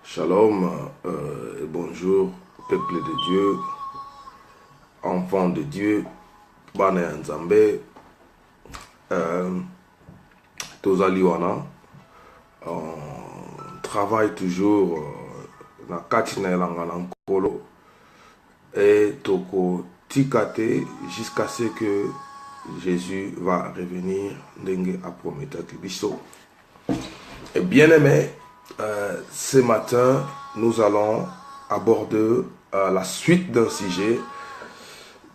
Shalom et bonjour, peuple de Dieu, enfants de Dieu, Bana Nzambe, Tozaliwana. On travaille toujours na kati na elanga na nkolo et toko tikate jusqu'à ce que Jésus va revenir ndenge a prometaki biso. Et bien aimé, ce matin, nous allons aborder la suite d'un sujet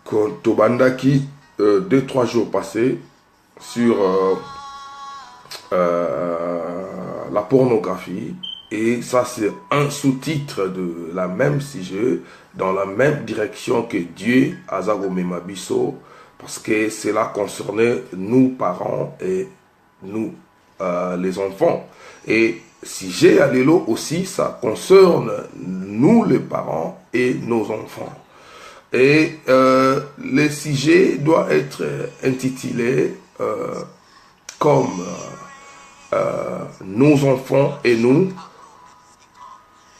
que Tobandaki 2-3 jours passés sur la pornographie. Et ça, c'est un sous-titre de la même sujet, dans la même direction que Dieu, Azago Memabiso, parce que cela concernait nous, parents, et nous, les enfants. Et si j'ai à l'élo aussi, ça concerne nous les parents et nos enfants. Et le sujet doit être intitulé comme nos enfants et nous.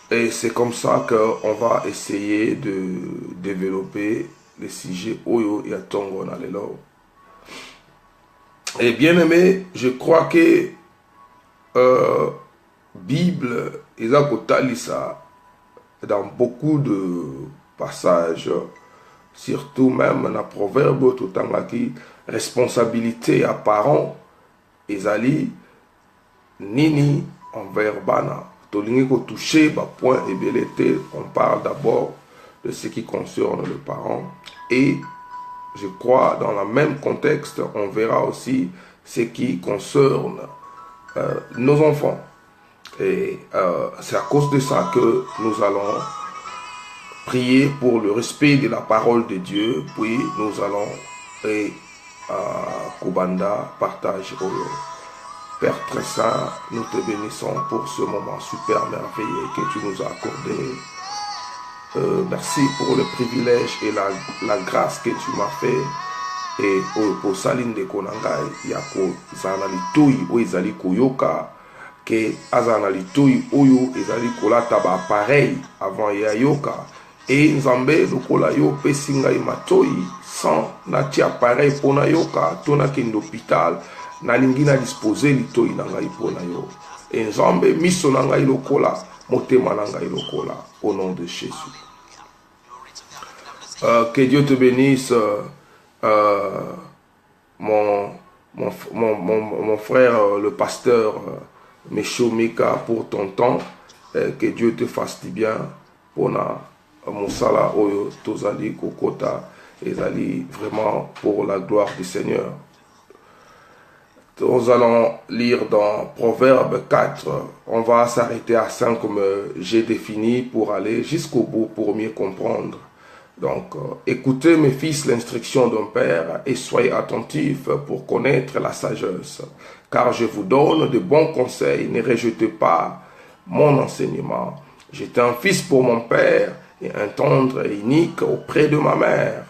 Et c'est comme ça qu'on va essayer de développer le sujet Oyo et Atongo Nalelo. Et bien aimé, je crois que Bible, Talisa, dans beaucoup de passages, surtout même dans le proverbe, tout en qui responsabilité à parents, Ezali, Nini, envers Bana. Tolingi ko toucher, point et belleté, on parle d'abord de ce qui concerne le parent. Et je crois, dans le même contexte, on verra aussi ce qui concerne nos enfants. Et c'est à cause de ça que nous allons prier pour le respect de la parole de Dieu. Puis nous allons Kubanda partage au Père très saint, nous te bénissons pour ce moment super merveilleux que tu nous as accordé. Merci pour le privilège et la grâce que tu m'as fait. Et pour Saline de Konangai, Yako Zanalitui, ou Ezali Koyoka, que Azanalitui, Oyo, Ezali Kolata, pareil avant Yayoka. Et Nzambe, Lokola Yo, Pesinga Matoi, sans Nati appareil pour Nayoka, Tonakin d'hôpital, Nalingi na disposé Litoi Nangai pour Nayo. Et Nzambe, Miso Nangai Lokola, Motema Nangai Lokola, au nom de Jésus. Que Dieu te bénisse. Mon frère, le pasteur Mesho Mika, pour ton temps, que Dieu te fasse du bien pour Moussala Oyo Tozali Kokota Ezali, vraiment pour la gloire du Seigneur. Nous allons lire dans Proverbe 4, on va s'arrêter à 5 comme j'ai défini pour aller jusqu'au bout pour mieux comprendre. Donc, écoutez mes fils l'instruction d'un père et soyez attentifs pour connaître la sagesse. Car je vous donne de bons conseils, ne rejetez pas mon enseignement. J'étais un fils pour mon père et un tendre et unique auprès de ma mère.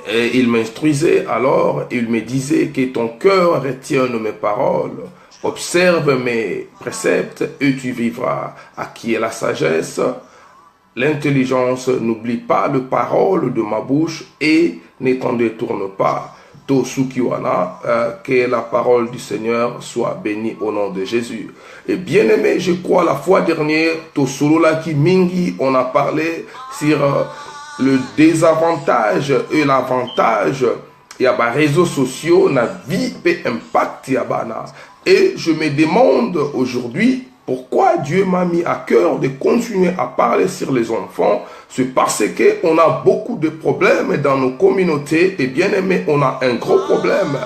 Et il m'instruisait alors, il me disait que ton cœur retienne mes paroles. Observe mes préceptes et tu vivras. À qui est la sagesse? L'intelligence, n'oublie pas les paroles de ma bouche et ne t'en détourne pas. Tosukiwana, que la parole du Seigneur soit bénie au nom de Jésus. Et bien aimé, je crois la fois dernière, Tosulola ki mingi, on a parlé sur le désavantage et l'avantage. Il y a des réseaux sociaux, na vie et impact yabana. Et je me demande aujourd'hui, pourquoi Dieu m'a mis à cœur de continuer à parler sur les enfants? C'est parce qu'on a beaucoup de problèmes dans nos communautés. Et bien aimé, on a un gros problème.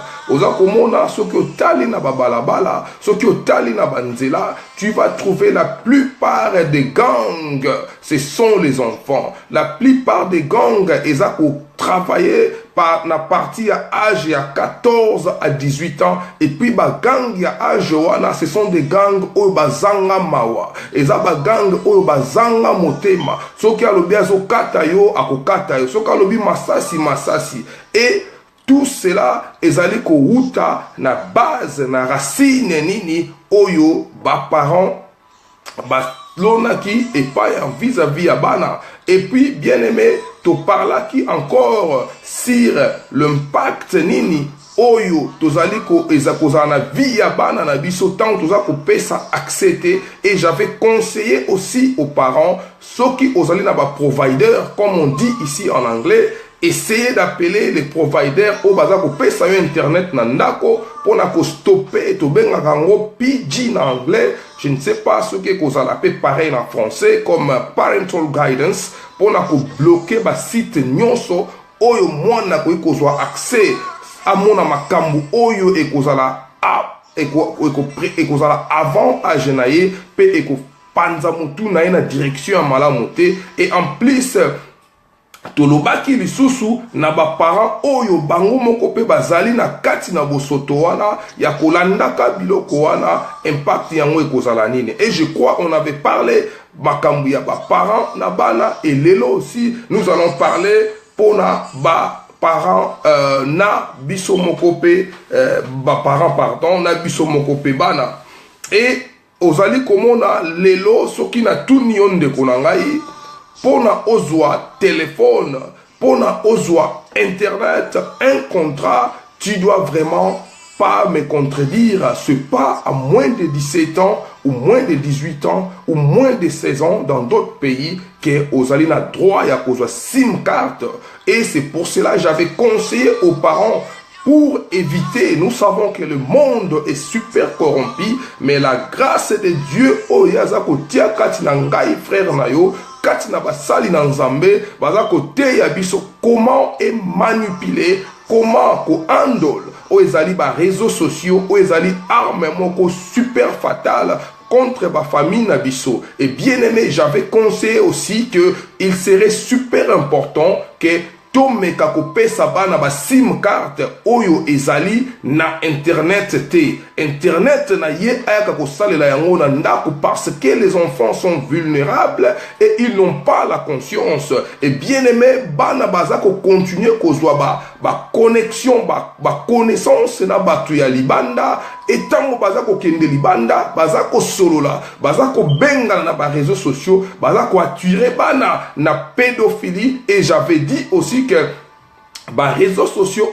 Tu vas trouver la plupart des gangs, ce sont les enfants. La plupart des gangs, ils ont travaillé par la partie à âge il y a 14 à 18 ans. Et puis, bah, gang il y a âge, ce sont des gangs où bazanga mawa. Et ça, bah, gang où bazanga motema. Ce qui a le bien, so katayo, akokatayo. Ce qui a le bien, masasi. Et tout cela, ezali ko wuta na base, na racine nini, oyo, ba parents, Lonaki et pas vis-à-vis à Bana. Et puis, bien aimé, tu parles qui encore sur l'impact nini oyo tozali ko ezakoza na vie ya bana na biso tant toza ko pesa accepter. Et j'avais conseillé aussi aux parents ceux qui osali na ba provider comme on dit ici en anglais. Essayez d'appeler les providers au bazar pour payer sur internet nandako pour na ko stopper to benga kango PG en anglais. Je ne sais pas ce que vous allez pareil en français comme parental guidance pour na ko bloquer ba site nyonso oyo mwana ko kozwa accès à mona makambu oyo e kozala ekozala avant à genaye pe eko panza mutu na ina direction malamu te. Et en plus tolobaki lisusu na ba parents oyo bango moko pe bazali na kati na bosoto wana ya kolandaka biloko wana impact yango ekozala nini. Et je crois on avait parlé makambu ya ba parents na bana et lelo aussi nous allons parler pour na ba parents na biso moko pe ba parents pardon na biso moko pe bana. Et ozali komona lelo soki na tuni yonde konangai pona ozwa téléphone, pona ozwa internet, un contrat, tu dois vraiment pas me contredire. C'est pas à moins de 17 ans, ou moins de 18 ans, ou moins de 16 ans dans d'autres pays que ozali na droit ya kozwa SIM card. Et c'est pour cela que j'avais conseillé aux parents pour éviter, nous savons que le monde est super corrompu, mais la grâce de Dieu, oyaza ko tia kati na ngai frère na yo, kati na basali na nzambe, baza kote ya biso comment est manipulé, comment ko handle, oyezali ba réseaux sociaux, oyezali arme moko super fatale contre ma famille Nabiso. Et bien aimé, j'avais conseillé aussi que il serait super important que tomeka kopesa bana ba SIM card oyo ezali na internet te. Internet na ye ayaka kosalela yango na ndako parce que les enfants sont vulnérables et ils n'ont pas la conscience. Et bien aimé, bana baza ko continuer kozwa ba connexion ba connaissance na batu ya libanda. Et tango baza ko kende libanda, baza ko solola, baza ko benga na ba réseaux sociaux, baza ko attirer bana na pédophilie. Et j'avais dit aussi que les réseaux sociaux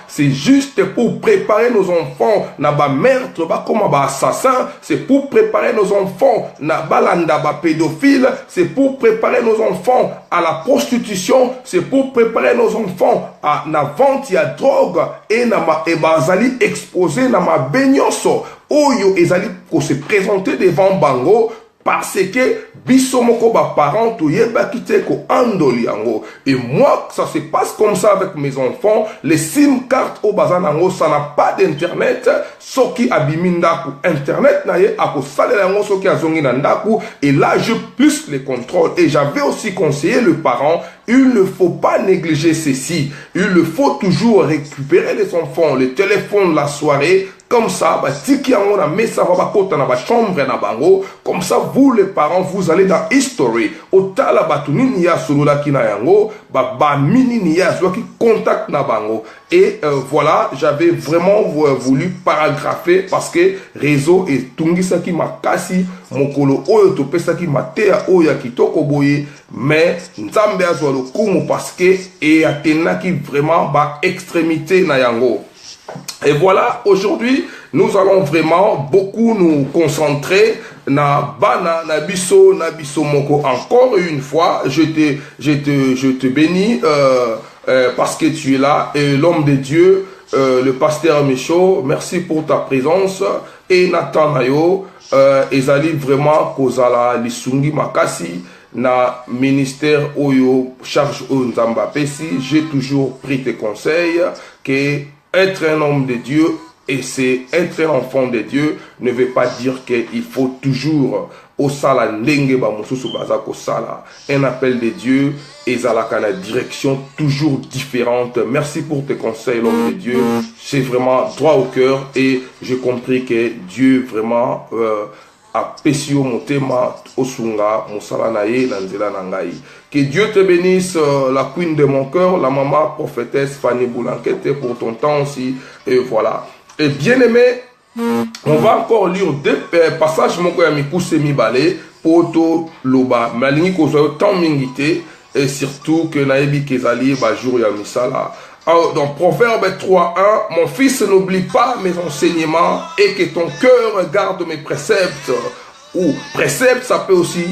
c'est juste pour préparer nos enfants na ba meurtre ba comme ba assassin, c'est pour préparer nos enfants na balanda ba pédophile, c'est pour préparer nos enfants à la prostitution, c'est pour préparer nos enfants à la vente ya drogue et na ma bazali exposé na ma beignoso oyo ezali ko se présenter devant bango. Parce que biso moko ba parents to yeba kite ko andoli yango. Et moi ça se passe comme ça avec mes enfants. Les SIM card au bazan yango, ça n'a pas d'internet. Soki abiminda ku internet na ye ako salela yango soki azongi na ndaku. Et là je plus les contrôles. Et j'avais aussi conseillé le parent, il ne faut pas négliger ceci. Il faut toujours récupérer les enfants, le téléphone la soirée. Comme ça, bah, tiki yango na mesa va bakota na ba chambre na bango. Comme ça, vous les parents, vous allez dans history. Otala batu nini ya solola ki na yango, ba mini ni ya qui contact na bango. Et voilà, j'avais vraiment voulu paragrapher parce que réseau et tungisa ki makasi mokolo oyo to pesa ki matea oya kitoko boye, mais nzambe azwa lokumu parce que et atena ki vraiment ba extrémité na yango. Et voilà, aujourd'hui, nous allons vraiment beaucoup nous concentrer na bana, na biso moko. Encore une fois, je te bénis parce que tu es là. Et l'homme de Dieu, le pasteur Michaud, merci pour ta présence. Et Nathan Nayo, ezali vraiment kozala lisungi makasi na ministère oyo charge Nzamba Pesi. J'ai toujours pris tes conseils que être un homme de Dieu et c'est être un enfant de Dieu ne veut pas dire qu'il faut toujours au sala ndenge ba mususu bazako sala. Un appel de Dieu et zalaka na direction toujours différente. Merci pour tes conseils, l'homme de Dieu. C'est vraiment droit au cœur et j'ai compris que Dieu vraiment a pesio motema osunga musala na ye na nzela na ngai. Que Dieu te bénisse, la queen de mon cœur, la maman prophétesse Fanny Boulankete pour ton temps aussi. Et voilà. Et bien aimé, On va encore lire deux passages moko ya mikuse mibale poto loba malingi kozwa tant mingité et surtout que naebi kezali ba jour ya misala. Dans Proverbe 3:1, mon fils, n'oublie pas mes enseignements et que ton cœur garde mes préceptes. Ou précepte, ça peut aussi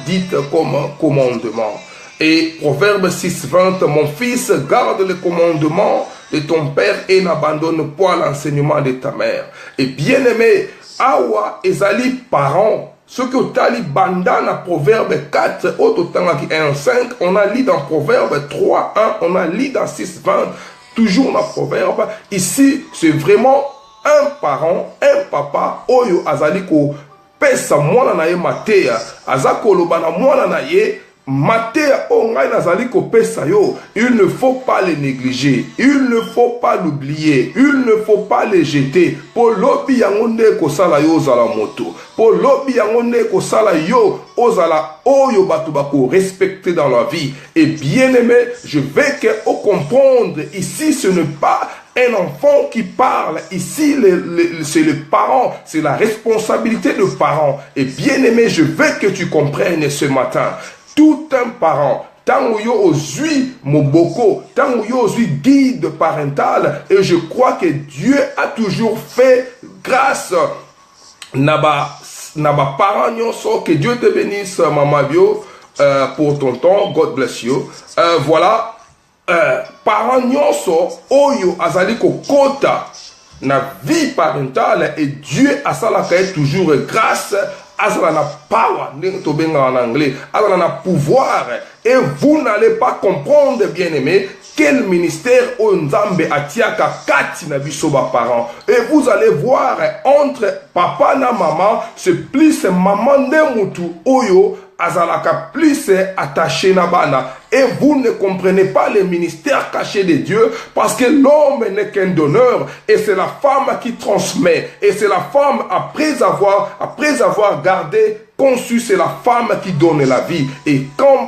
dit comme commandement. Et Proverbe 6:20, mon fils, garde les commandements de ton père et n'abandonne pas l'enseignement de ta mère. Et bien aimé, awa ezali parents. Ce que tali banda na Proverbe 4, autant qui 1:5, on a lu dans Proverbe 3:1, on a lu dans 6:20, toujours dans Proverbe. Ici, c'est vraiment un parent, un papa, oyo azali ko pesa mwana na ye mateya, azako lobana mwana na ye, Matéa ongai nazali ko pesa yo, il ne faut pas les négliger, il ne faut pas l'oublier, il ne faut pas les jeter. Pour lobi yangonde ko sala yo zala moto, pour lobi yangonde ko sala yo ozala oyo batu bako respecter dans la vie. Et bien aimé, je veux que on comprendre ici ce n'est pas un enfant qui parle, ici c'est le parent, c'est la responsabilité de parent. Et bien aimé, je veux que tu comprennes ce matin. Tout un parent, tant où yo osui moboko, tant où yo osui guide parental, et je crois que Dieu a toujours fait grâce naba parents nyonso, que Dieu te bénisse maman bio pour ton temps, God bless you. Voilà, parents nyonso oyo azali kokota na vie parentale et Dieu a ça la toujours grâce. Azala na power, en anglais, azala na pouvoir, et vous n'allez pas comprendre, bien aimé, quel ministère Nzambe atiaka kati na bisoba parents. Et vous allez voir entre papa na maman, c'est plus maman de mutu oyo azalaka plus attaché na bana. Et vous ne comprenez pas le ministère caché de Dieu parce que l'homme n'est qu'un donneur et c'est la femme qui transmet. Et c'est la femme, après avoir gardé, conçu, c'est la femme qui donne la vie. Et comme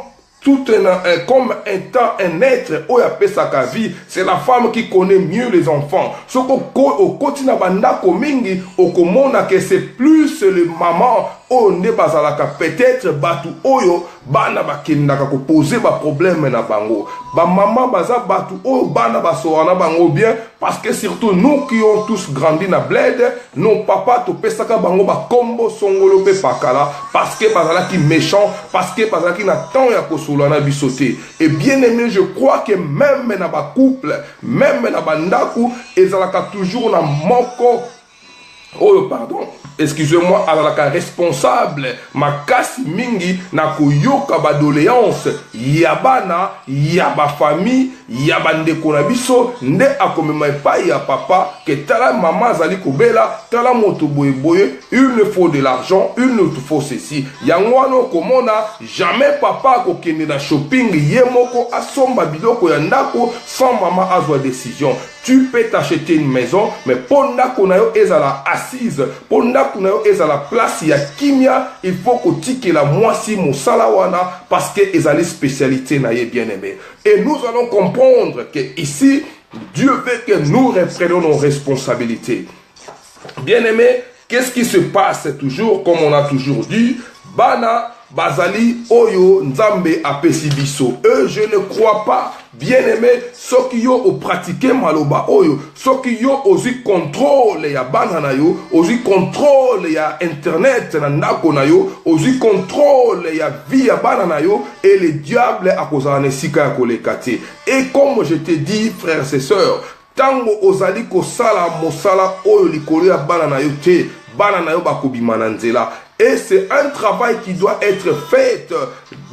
étant un être où il sa vie, c'est la femme qui connaît mieux les enfants. Ce qu'au quotidien mingi au komona que c'est plus le maman au ne bazalaka peut-être batu oyo bana bakendaka ko poser ba problème na bango. Ba maman baza batu oyo bana basoana bango bien parce que surtout nous qui ont tous grandi na bled, nos papas to pesaka bango ba kombo songolo pe pakala parce que bazala qui méchant, parce que bazala qui na temps ya kosolana bisoté. Et bien aimé, je crois que même na ba couple, même na bandaku ezalaka toujours na moko oh pardon, excusez-moi, azalaka responsable makasi mingi na koyoka ba doléance yabana yaba famille yaba ndeko na biso nde akomema epai ya papa que tala maman azali kobela tala moto boye boye, il ne faut de l'argent, il ne faut ceci yangwano komona jamais papa kokende na shopping yemoko asomba biloko ya ndako sans maman azwa décision. Tu peux t'acheter une maison, mais pour ndako na yo ezala assise, pour ndako na yo ezala place ya kimia, il faut que tike la moisi mosala wana parce que ezali spécialité na ye bien aimé. Et nous allons comprendre que ici Dieu veut que nous reprenions nos responsabilités. Bien aimé, qu'est-ce qui se passe toujours comme on a toujours dit, bana bazali oyo nzambe apesi biso. Je ne crois pas, bien aimé, ceux qui ont pratiqué maloba oyo, ceux qui ont aussi contrôle ya bana na yo, aussi contrôle ya internet na ndako na yo, aussi contrôle ya vie ya bana na yo, et le diable a kozala nesika ya kolekate. Et comme je te dis, frères et sœurs, tango ozali kosala mosala oyo likolo ya bana na yo te, bana na yo bakobima na nzela. Et c'est un travail qui doit être fait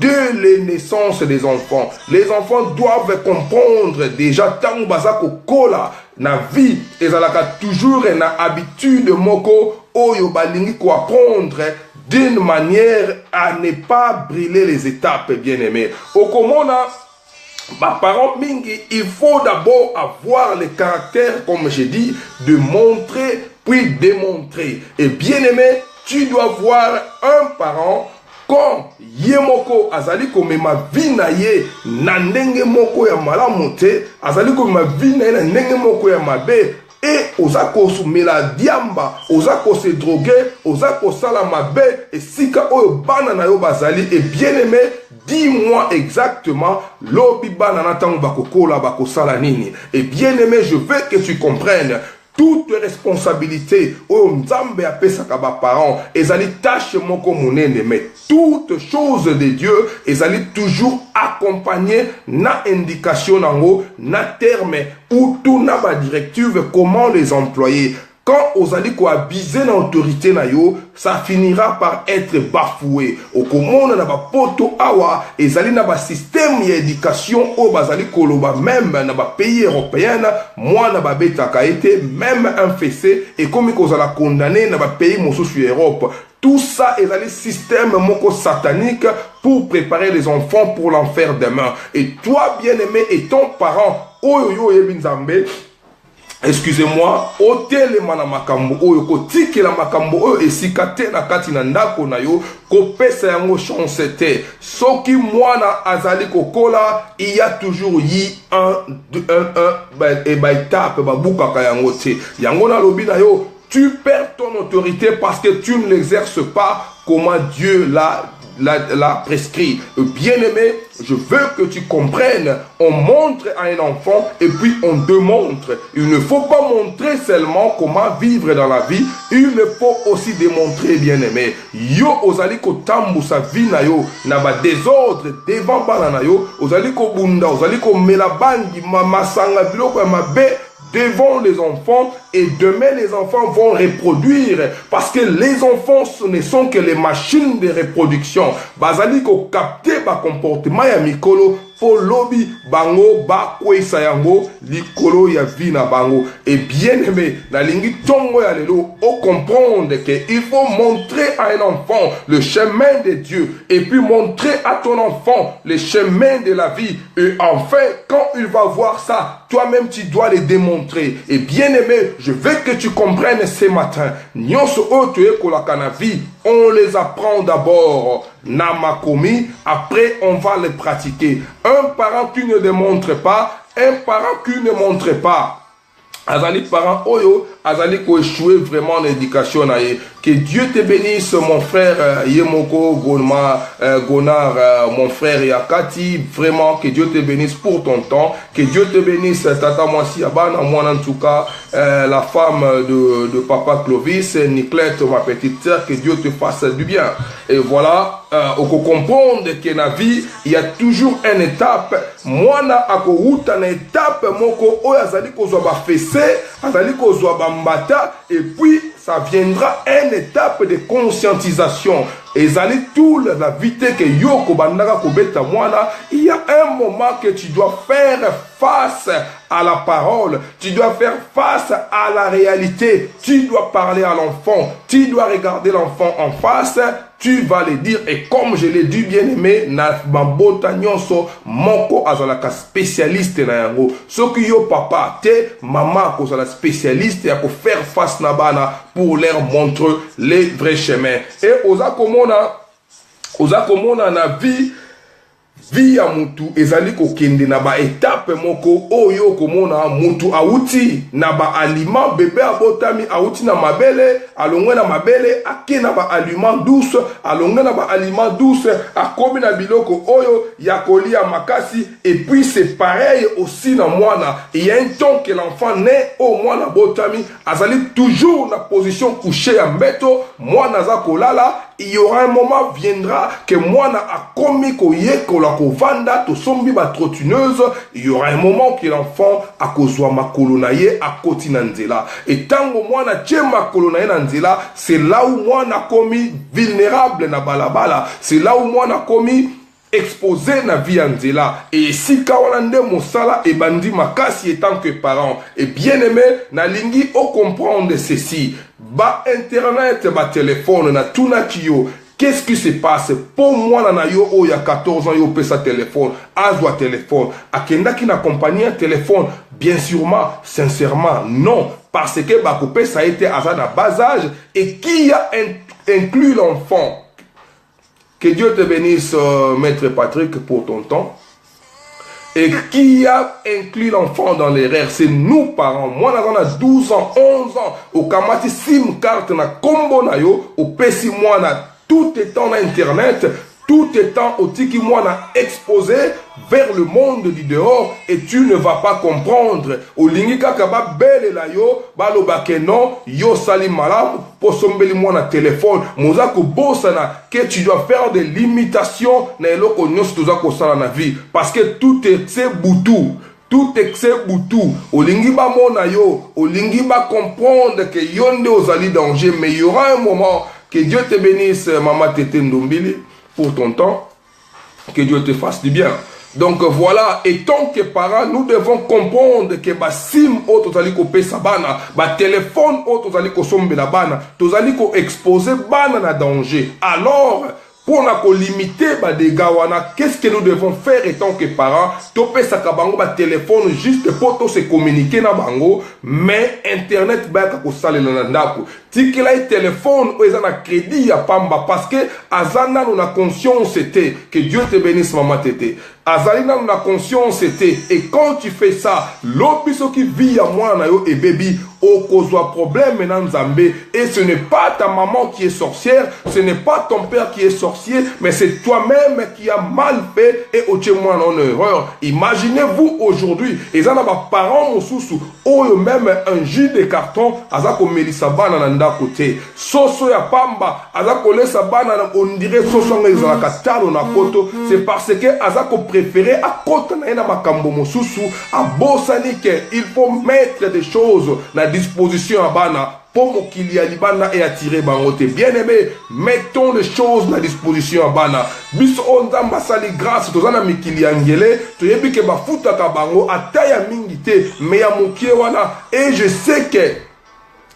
dès les naissances des enfants. Les enfants doivent comprendre déjà tant bazako kola na vie ezalaka toujours na habitude moko oyo balingi ko apprendre d'une manière à ne pas brûler les étapes, bien aimés. Okomona bah, parents mingi, il faut d'abord avoir le caractère, comme j'ai dit, de montrer puis démontrer. Et bien aimé, tu dois voir un parent comme yemoko azali komema vina ye na ndenge moko ya malamu te, azali komema vina ye na ndenge moko ya mabe et ozako mela diamba, ozako se droguer, ozako sala mabe, et sika oyo bana na yo bazali, et bien aimé, dis-moi exactement, lobi bana na tango bakokola bakosala nini. Et bien aimé, je veux que tu comprennes, toute responsabilité, oh Nzambe apesaka ba parents, ezali tâche moko monene, mais toute chose de Dieu, ezali toujours accompagné na indication nango, na terme, ou tout na ba directive, comment les employer. Quand ozali ko abuser l'autorité na yo, ça finira par être bafoué. Au komona na ba poto awa, ezali na ba système d'éducation au bazali koloba même na ba pays européen, moi na ba beta ka été même un fessé et comme kozala condamné na ba pays mosusu Europe. Tout ça est un système moko satanique pour préparer les enfants pour l'enfer demain. Et toi, bien-aimé, et ton parent, oyo ebinzambe, excusez-moi, hôtel mana makambo oyo kotiki la makambo oyo esikate na kati na ndako na yo kopesa yango chance te. Soki mwana azali kokola, il y a toujours un étape babukaka yango te. Yango na lobi na yo, tu perds ton autorité parce que tu ne l'exerces pas comment Dieu l'a prescrit. Bien-aimé, je veux que tu comprennes, on montre à un enfant et puis on démontre. Il ne faut pas montrer seulement comment vivre dans la vie, il faut aussi démontrer, bien-aimé. Yo ozali ko tambu sa vie na yo, na ba désordre devant bana na yo, ozali ko bunda, ozali ko melabangi, masanga biloko ya mabe devant les enfants, et demain les enfants vont reproduire parce que les enfants ce ne sont que les machines de reproduction. Bazali ko capter ba comportement ya mikolo pour lobby bango ba kwesa yango likolo ya vie na bango. Et bien aimé, na lingi tongo ya lelo o comprendre que il faut montrer à un enfant le chemin de Dieu et puis montrer à ton enfant le chemin de la vie, et enfin quand il va voir ça, toi-même tu dois le démontrer. Et bien aimé, je veux que tu comprennes ce matin, nyonso o tu ekolaka na vie, on les apprend d'abord na makomi, après on va les pratiquer. Un parent qui ne démontre pas, un parent qui ne montre pas, azali parent oyo, azali ko échouer vraiment l'éducation na ye. Que Dieu te bénisse, mon frère Yemoko Gonar, mon frère Yakati. Vraiment, que Dieu te bénisse pour ton temps. Que Dieu te bénisse, Tata Mwasi Abana, moi en tout cas, la femme de Papa Clovis, Niclette, ma petite sœur. Que Dieu te fasse du bien. Et voilà, on peut comprendre que dans la vie, il y a toujours une étape. Moi, na une étape, moko azali ko zoba fessé, azali ko zoba mbata, et puis ça viendra une étape de conscientisation. Et zali tout la vitesse que yoko bandaka kobeta mwana, il y a un moment que tu dois faire face à la parole, tu dois faire face à la réalité, tu dois parler à l'enfant, tu dois regarder l'enfant en face, tu vas le dire. Et comme je l'ai dit, bien aimé, na mabota nyonso moko azalaka spécialiste na yango. Soki yo papa te maman ko la spécialiste ya ko faire face na bana pour leur montrer les vrais chemins. Et oza komona na vie ya mutu ezali kokende na ba étape moko oyo komona mutu auti na ba aliment, bébé abotami auti na mabele, alongwe na mabele ake na ba aliment douce, alongwe na ba aliment douce akomi na biloko oyo ya kolia makasi. Et puis c'est pareil aussi na mwana. Il y a un temps que l'enfant naît au mwana botami azali toujours na position couchée ya mbeto, mwana za kolala. Il y aura un moment viendra que mwana akomi koyekola kovanda to sombi ba trottineuse. Il y aura un moment que l'enfant akozwa makolo na ye akoti na nzela. Et tango mwana tche makolo na ye na nzela, c'est là où mwana komi vulnérable na balabala. C'est là où mwana komi exposé na vie en nzela. Et si kawanande mosala et bandi makasi etant que parent. Et bien aimé, na lingi o comprendre ceci. Ba internet, ba téléphone, na tuna kiyo. Qu'est-ce qui se passe? Pour moi, na yo, il y a 14 ans, yo peut sa téléphone. Azwa téléphone. Akenda qui n'accompagne un téléphone. Bien sûrement, sincèrement, non. Parce que ba coupé, ça a été à un bas âge. Et qui a inclus l'enfant? Que Dieu te bénisse, Maître Patrick, pour ton temps. Et qui a inclus l'enfant dans l'erreur? C'est nous, parents. Moi, on a 12 ans, 11 ans. Au Kamati SIM carte na combo na yo. Au Pessi moi na tout étant na Internet. Tout étant au tiki moi na exposé vers le monde du dehors. Et tu ne vas pas comprendre. Au lingika kaba belle la yo. Balo bakeno. Yo sali malam. Posombeli moi na téléphone. Mozako bosana. Que tu dois faire des limitations. Na eloko nyos tozako sala na vie. Parce que tout est boutou. Tout excès boutou. Olingi ba mona yo. Olingi ba comprendre que yonde ozali danger. Mais il y aura un moment. Que Dieu te bénisse, maman Tete Ndombili, pour ton temps. Que Dieu te fasse du bien. Donc voilà, et tant que parents, nous devons comprendre que ba sim o tozali ko pesa bana, ba téléphone o tozali ko sombela bana, tozali ko exposer bana na danger. Alors, pour nous limiter les dégâts, qu'est-ce que nous devons faire en tant que parents? Topé sa kabango ba téléphone juste pour se communiquer na bango, mais internet ba ka ko sale na ndako. Tikela téléphone ou ezana crédit ya pamba parce que azana nous na conscience c'était que Dieu te bénisse maman tété. Azalina nous na conscience c'était et quand tu fais ça, l'obiso qui vit à moi na yo et baby au cause problème dans Nzambé et ce n'est pas ta maman qui est sorcière, ce n'est pas ton père qui est sorcier, mais c'est toi-même qui a mal fait et au moi en erreur. Imaginez-vous aujourd'hui, et ça n'a pas parents mosusu ou même un jus de carton azako melisa bana na nda côté. Soso ya pamba azako lesa bana on dirait soso ngeza la katalo na photo, c'est parce que azako préféré à côté na makambo mosusu à bosani que il faut mettre des choses na disposition à bana pour qu'il y a libana et attirer bangote. Bien aimé, mettons les choses à disposition à bana. Bis on zamba sali grâce to zana mikili angele to yebi ke bafuta ka bango ataya mingite mais ya mokie wana et je sais que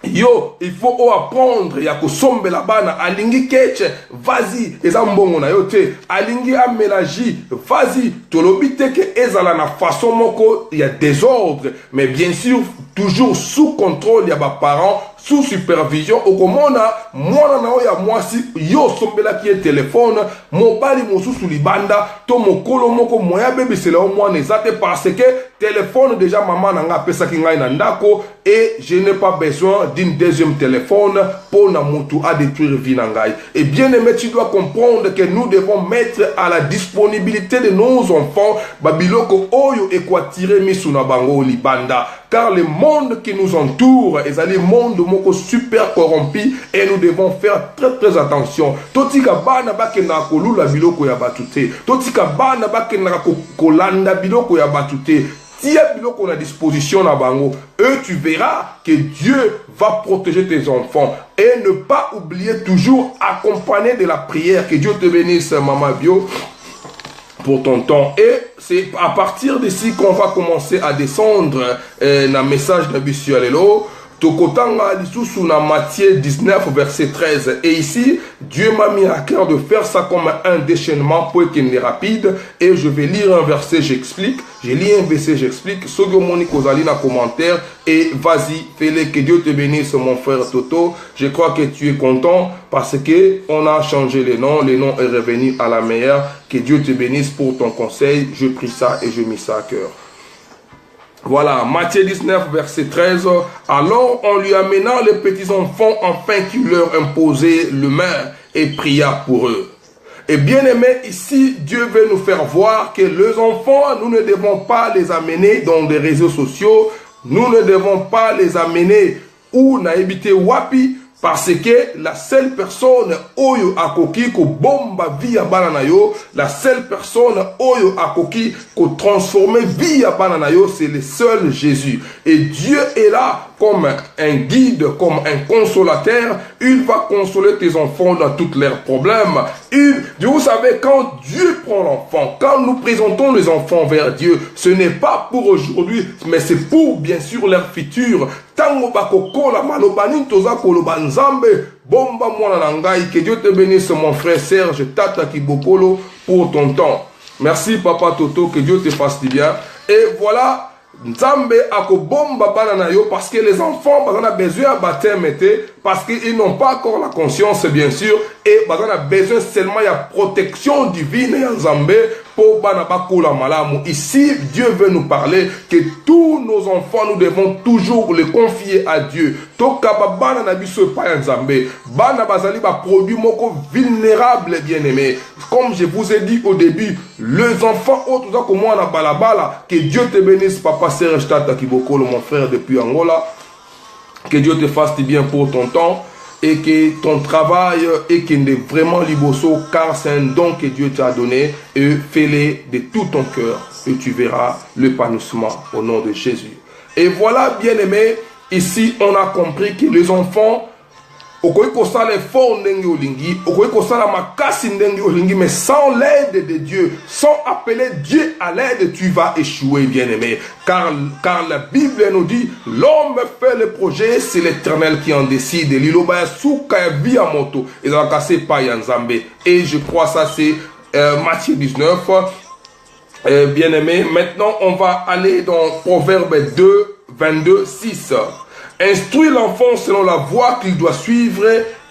yo, il faut apprendre ya kosombe la bana alingi keche, vas-y, eza mbongo na yo te, alingi amélagie, vas-y, tolobite ke ezala na façon moko ya désordre, mais bien sûr toujours sous contrôle ya ba parents, sous supervision. Okomona mwana na oya mwasi yo sombela ki téléphone, mobali mosusu libanda, to mokolo moko moya bébé c'est là au moins nezate parce que téléphone déjà maman nanga pesa ki ngai na ndako et je n'ai pas besoin d'une deuxième téléphone pour na mutu à détruire vie nangai. Et bien aimé, tu dois comprendre que nous devons mettre à la disponibilité de nos enfants babiloko oyo ekwatire misu na bango libanda, car le monde qui nous entoure est un monde moko super corrompu et nous devons faire très très attention. Totika bana bakena kolula biloko ya batute, totika bana bakena kolanda biloko ya batute. Si à biloko à disposition na bango, tu verras que Dieu va protéger tes enfants. Et ne pas oublier toujours accompagner de la prière. Que Dieu te bénisse, Maman Bio, pour ton temps. Et c'est à partir d'ici qu'on va commencer à descendre dans le message de Bissio Alelo. Tokotanga lisusu na Matthieu 19 verset 13. Et ici, Dieu m'a mis à cœur de faire ça comme un déchaînement pour qu'il est rapide. Et je vais lire un verset, j'explique. Je lis un verset, j'explique. Sogo Monique Ozali na commentaire. Et vas-y, fais-le, que Dieu te bénisse mon frère Toto. Je crois que tu es content parce que on a changé les noms. Le nom est revenu à la meilleure. Que Dieu te bénisse pour ton conseil. Je prie ça et je mis ça à cœur. Voilà, Matthieu 19, verset 13. Alors on lui amena les petits enfants afin qu'il leur imposait le main et pria pour eux. Et bien aimé, ici, Dieu veut nous faire voir que les enfants, nous ne devons pas les amener dans des réseaux sociaux. Nous ne devons pas les amener où n'a habité Wapi. Parce que la seule personne oyo akoki ko bomba via banana yo, la seule personne oyo akoki ko transformer via banana yo, c'est le seul Jésus. Et Dieu est là comme un guide, comme un consolateur. Il va consoler tes enfants dans tous leurs problèmes. Vous savez, quand Dieu prend l'enfant, quand nous présentons les enfants vers Dieu, ce n'est pas pour aujourd'hui, mais c'est pour bien sûr leur futur. Tango bakoko la malobani toza koloba nzambe bomba mwana nangai. Que Dieu te bénisse mon frère Serge Tata Kibokolo pour ton temps. Merci papa Toto, que Dieu te fasse du bien. Et voilà, nzambe ako bomba bana na yo parce que les enfants ont besoin de baptême parce qu'ils n'ont pas encore la conscience, bien sûr, et on a besoin seulement de la protection divine et Nzambe pour Banabakula Malamu. Ici, Dieu veut nous parler que tous nos enfants, nous devons toujours les confier à Dieu. Tokababana Nabiso pa Nzambe, Banabazali ba produit moko vulnérable, bien-aimé. Comme je vous ai dit au début, les enfants autres comme moi na balabala, que Dieu te bénisse, Papa Serge Tata Kibokolo, mon frère depuis Angola. Que Dieu te fasse du bien pour ton temps et que ton travail est vraiment liboso, car c'est un don que Dieu t'a donné, et fais-le de tout ton cœur et tu verras l'épanouissement au nom de Jésus. Et voilà, bien-aimé, ici on a compris que les enfants, mais sans l'aide de Dieu, sans appeler Dieu à l'aide, tu vas échouer, bien-aimé. Car la Bible nous dit, l'homme fait le projet, c'est l'Éternel qui en décide. Et je crois ça c'est Matthieu 19. Bien-aimé, maintenant on va aller dans Proverbe 2, 22, 6. Instruis l'enfant selon la voie qu'il doit suivre,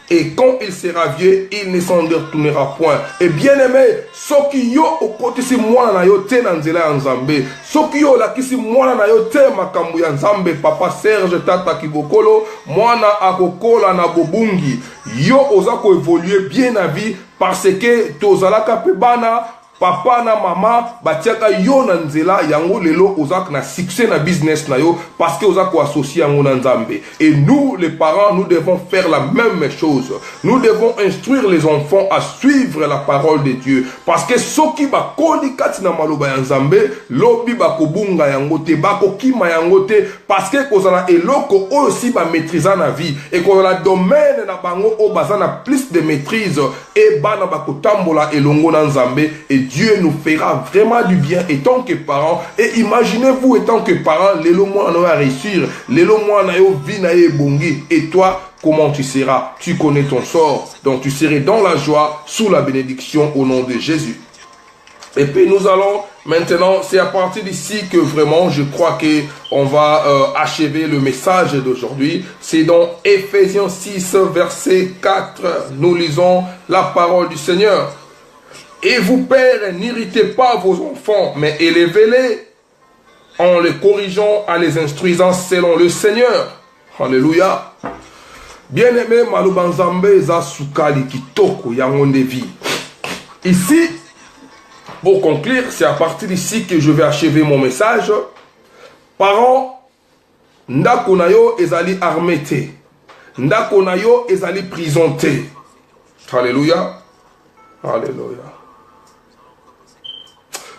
et quand il sera vieux, il ne s'en retournera point. Et bien aimé, ce qui yo au côté si moi na yo te nanzela Nzambe, ce qui yo la kisi moi na yo te makambu ya Nzambe, Papa Serge Tata Kibokolo, moi na akokola na bobungi, yo ozako évoluer bien na vie parce que tozalaka pe bana papa na mama batiaka yo na nzela yango lelo ozak na succès na business na yo parce que ozako associé yango na Nzambe. Et nous les parents, nous devons faire la même chose. Nous devons instruire les enfants à suivre la parole de Dieu, parce que soki ba koli kati na maloba ya Nzambe lobi ba kobunga yango te ba kokima yango te, parce que kozala eloko aussi ba maîtriser na vie et kozala domaine na bango o bazana plus de maîtrise et bana ba kotambola elongo na Nzambe. Et Dieu nous fera vraiment du bien en tant que parents. Et imaginez-vous en tant que parents, l'élo moi on va réussir, l'élo moi on yo vie na bongi, et toi comment tu seras? Tu connais ton sort, donc tu seras dans la joie sous la bénédiction au nom de Jésus. Et puis nous allons maintenant, c'est à partir d'ici que vraiment je crois que on va achever le message d'aujourd'hui. C'est dans Ephésiens 6 verset 4, nous lisons la parole du Seigneur. Et vous, pères, n'irritez pas vos enfants, mais élevez-les en les corrigeant, en les instruisant selon le Seigneur. Alléluia. Bien-aimé, Maloubanzambe, Zasukali, Kitoko, Yangondevi. Ici, pour conclure, c'est à partir d'ici que je vais achever mon message. Parents, Ndakonayo ezali armete. Ndakonayo ezali prisonté. Alléluia. Alléluia.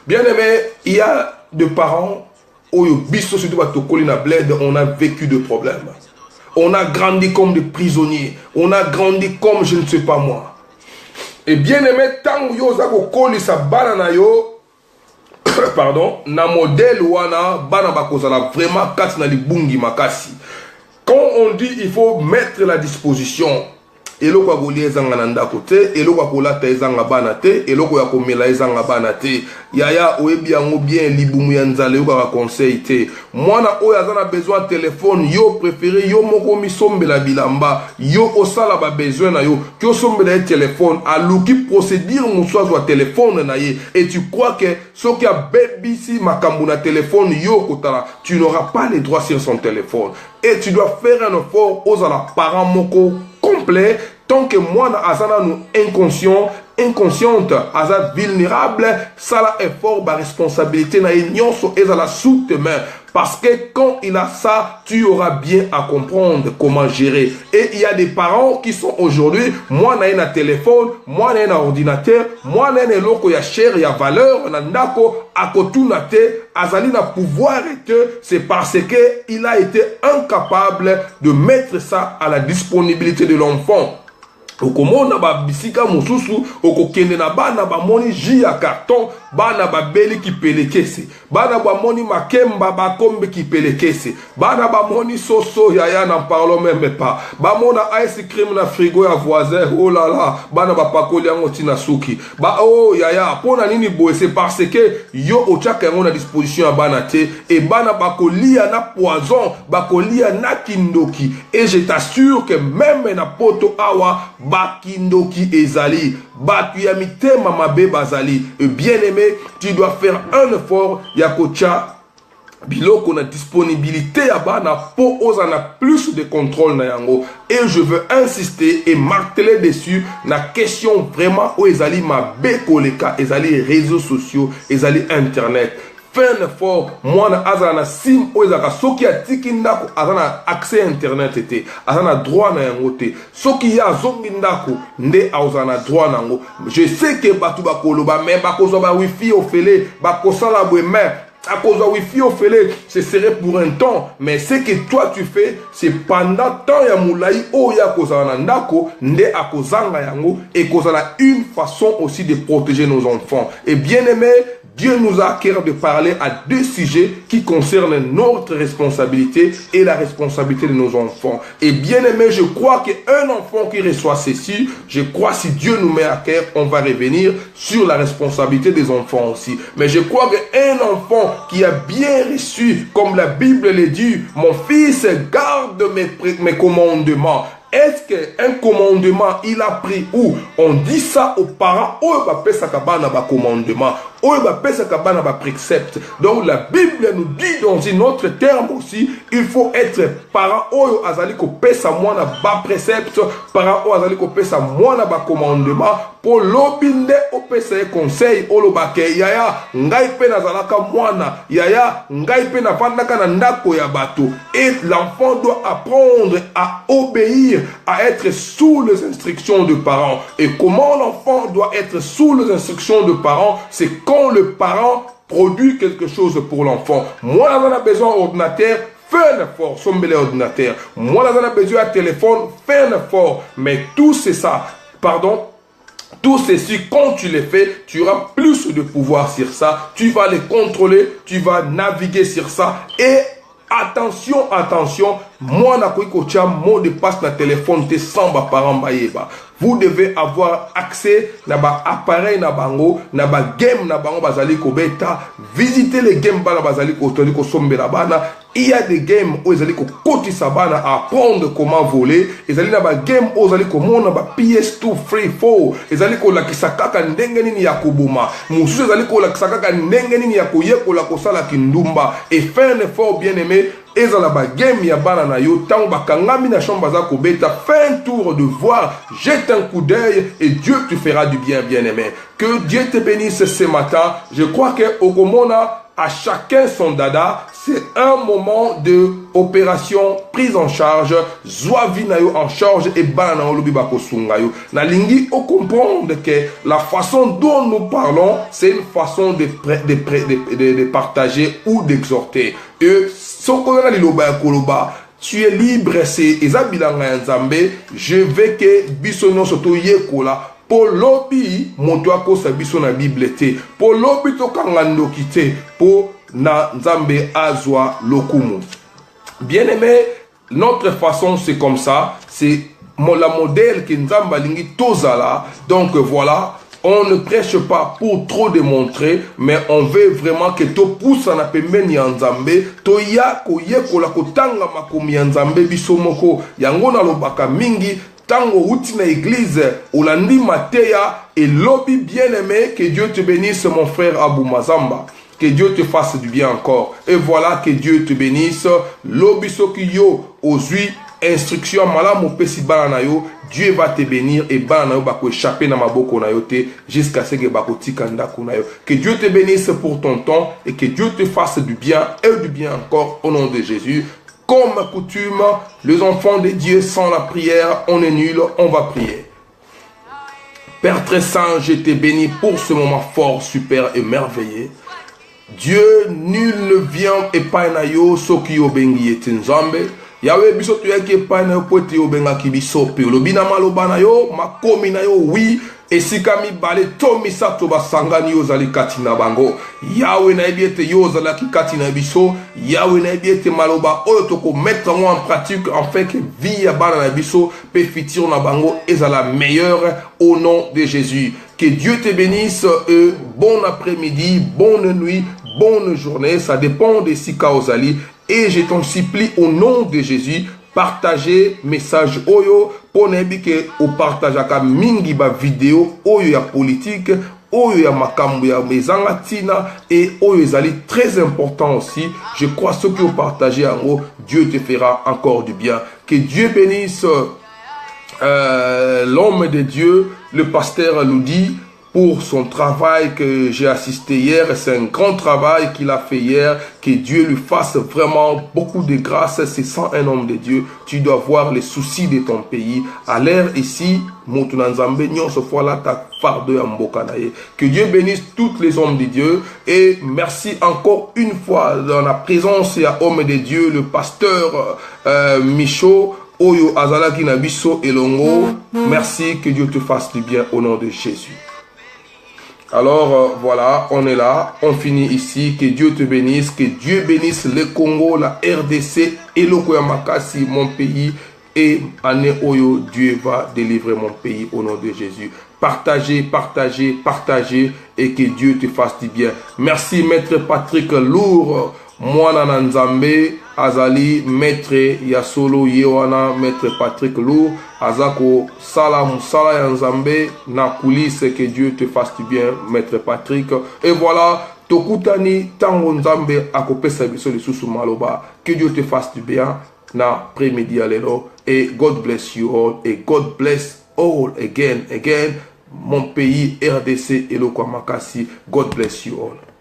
Bien-aimé, il y a des parents où on a vécu de problèmes. On a grandi comme des prisonniers. On a grandi comme je ne sais pas moi. Et bien-aimé, tant que vous avez sa banana yo, pardon, na modèle wana bana bakozala vraiment kat na libungi makasi. Quand on dit il faut mettre la disposition, eloko akolia ezanga na ndako te, eloko akolata ezanga bana te, eloko ya komela ezanga bana te. Yaya oyebi yango bien libumu ya nzale yo ka conseil te. Mwana oyo azana besoin de téléphone, yo préféré yo moko misombela bilamba, yo osala ba besoin na yo, ki osombela téléphone, aluki procédure muswa zo téléphone na ye, et tu crois que soki a bebisi makambu na téléphone yo kotala, tu n'auras pas les droits sur son téléphone. Et tu dois faire un effort aux parents moko complet, tant que moi na azana nous inconsciente, azana vulnérable, ça la effort, ba responsabilité na nyonso ezala sous tes mains. Parce que quand il a ça, tu auras bien à comprendre comment gérer. Et il y a des parents qui sont aujourd'hui, moi na un téléphone, moi na un ordinateur, moi na un loko ya cher, ya valeur, na ndako, akotunate, azali na pouvoir et c'est parce que il a été incapable de mettre ça à la disponibilité de l'enfant. okomona ba bisika mosusu okokende na bana bamoni ji ya carton bana babeli kipelekese bana bamoni makemba bakombe kipelekese bana bamoni soso yaya n'en parlons même pas bamona ice cream na frigo ya voisin oh là là bana bapakoli yango tina suki ba oh yaya pona nini boye c'est parce que yo ochaka yango na disposition ya bana te et bana bakolia na poison bakolia na kindoki et je t'assure que même na poto awa bakindoki ezali batu ya mitema mabe bazali bien aimé tu dois faire un effort ya kocha biloko na disponibilité ya bana po ozana plus de contrôle na yango et je veux insister et marteler dessus na question vraiment o ezali mabe koleka ezali réseaux sociaux ezali internet. Fais un effort, moi na sim o ezaka soki atiki ndako azana accès internet ete azana droit na yango te soki ya zongi ndako nde azana droit nango. Je sais que batu bakoloba mais bakozwa ba wifi ofele bakosala bwe mais à cause de wifi au fêlé, ce serait pour un temps, mais ce que toi tu fais, c'est pendant temps ya moulaï o ya kozana ndako, nde a kozanga yango, et kozana une façon aussi de protéger nos enfants. Et bien aimé, Dieu nous a à cœur de parler à deux sujets qui concernent notre responsabilité et la responsabilité de nos enfants. Et bien aimé, je crois qu'un enfant qui reçoit ceci, je crois si Dieu nous met à cœur, on va revenir sur la responsabilité des enfants aussi. Mais je crois qu'un enfant qui a bien reçu, comme la Bible le dit, mon fils garde mes commandements. Est-ce qu'un commandement, il a pris où? On dit ça aux parents, où il va payer sa cabane à commandement, où il va payer sa cabane à précepte. Donc la Bible nous dit dans un autre terme aussi, il faut être parent, où azali ko payer sa moine à précepte, parent, où azali ko payer sa moine à commandement, pour l'obinde au payer conseil, au lobake, yaya, ngai pe nazalaka moine, yaya, ngai pe na vandaka na ndako ya bato. Et l'enfant doit apprendre à obéir, à être sous les instructions de parents. Et comment l'enfant doit être sous les instructions de parents? C'est quand le parent produit quelque chose pour l'enfant. Moi, on a besoin d'ordinateur, fais un effort, somme l'ordinateur. Moi, on a besoin de téléphone, fais un effort. Mais tout c'est ça, pardon, tout ceci, quand tu les fais, tu auras plus de pouvoir sur ça. Tu vas les contrôler, tu vas naviguer sur ça. Et attention, attention, moi, je mot de passe na téléphone te samba parent baïeba. Vous devez avoir accès à l'appareil na bango, na ba game na bango bazali ko beta, visiter les games bana bazali ko toli ko sombe la bana. Il y a des games où ils allaient côté sabana apprendre comment voler. Ils allaient dans des games où ils allaient comment na PS2 free fall. Ils allaient ko la kisakaka ndenge nini ya kubuma. Musu ils allaient ko la kisakaka ndenge nini ya koyeko la kosala kindumba. Et fais un effort bien aimé. Et dans la game ya bana na yo tant bakangami na chambre za ko beta. Fais un tour de voir, jette un coup d'œil et Dieu te fera du bien bien aimé. Que Dieu te bénisse ce matin. Je crois que au Komona à chacun son dada, c'est un moment de opération prise en charge, Zouavinayo en charge et Banana Olubi Bakosungayo. Nalingi o comprendre que la façon dont nous parlons, c'est une façon de partager ou d'exhorter. Et Sokola Liloba Koloba, tu es libre, c'est Ezabilanga Nzambe, je veux que Bissonon Soto Yekola. Pour l'obi, mon doigt ko sabiso na Bible te. Pour l'obi to kangando kite. Pour na Nzambe azwa lokumu. Bien aimé, notre façon c'est comme ça. C'est la modèle que Nzamba lingi tozala. Donc voilà. On ne prêche pas pour trop démontrer, mais on veut vraiment que to poussa na pembeni ya Nzambe, to ya ko yekola ko tanga makomi ya Nzambe biso moko. Yango na lobaka mingi. Tango uti na église, Olandi Mateya et lobby bien-aimé, que Dieu te bénisse mon frère Abou Mazamba. Que Dieu te fasse du bien encore. Et voilà, que Dieu te bénisse. Lobby Sokiyo, Ozui, instruction, malam opesi balanayo, Dieu va te bénir et balanayo bako échapper na maboko na yote jusqu'à ce que bako tikanda kunayo. Que Dieu te bénisse pour ton temps et que Dieu te fasse du bien et du bien encore au nom de Jésus. Comme à coutume, les enfants de Dieu sans la prière, on est nul, on va prier. Père très saint, je te bénis pour ce moment fort, super et merveilleux. Dieu, nul ne vient et pas nayo, soki obengi et nzambe. Yawe biso tu yaki epai na yo po ete obengaki biso mpe olobi na maloba na yo makomi na yo wi esika mibale to misato basangani yo ozali kati na bango. Yawe nayebi ete yo ozalaki kati na biso. Yawe nayebi ete maloba oyo tokomettre yango en pratique afin que vie ya bana na biso pe futur na bango ezala meilleure au nom de Jésus. Que Dieu te bénisse. Bon après-midi, bonne nuit, bonne journée. Ça dépend de Sika Ozali. Et je t'en supplie au nom de Jésus, partagez message oyo pour que au partage aka mingi ba vidéo oyo ya politique, oyo ya makambo ya mezanga tina et oyo ezali très important aussi. Je crois ce que vous partagez en haut, Dieu te fera encore du bien. Que Dieu bénisse l'homme de Dieu, le pasteur nous dit, pour son travail que j'ai assisté hier. C'est un grand travail qu'il a fait hier. Que Dieu lui fasse vraiment beaucoup de grâce. C'est sans un homme de Dieu. Tu dois voir les soucis de ton pays. À l'air ici, que Dieu bénisse tous les hommes de Dieu. Et merci encore une fois dans la présence et à homme de Dieu, le pasteur Michaud. Oyo Azalaki Nabiso Elongo. Merci, que Dieu te fasse du bien au nom de Jésus. Alors voilà, on est là, on finit ici. Que Dieu te bénisse, que Dieu bénisse le Congo, la RDC et le Koyamakasi, mon pays. Et année Oyo, Dieu va délivrer mon pays au nom de Jésus. Partagez, partagez, partagez et que Dieu te fasse du bien. Merci Maître Patrick Lourd, Mwana Nanzambe, Azali, Maître Yasolo Yewana, Maître Patrick Lourd, Azako, Salam, Sala Yanzambe, na coulisse, que Dieu te fasse du bien, Maître Patrick. Et voilà, Tokutani, Tango Nzambe, Akopesa Biso de Susu Maloba, que Dieu te fasse du bien, na après-midi alelo. Et God bless you all, et God bless all again, mon pays RDC et le Kwamakasi. God bless you all.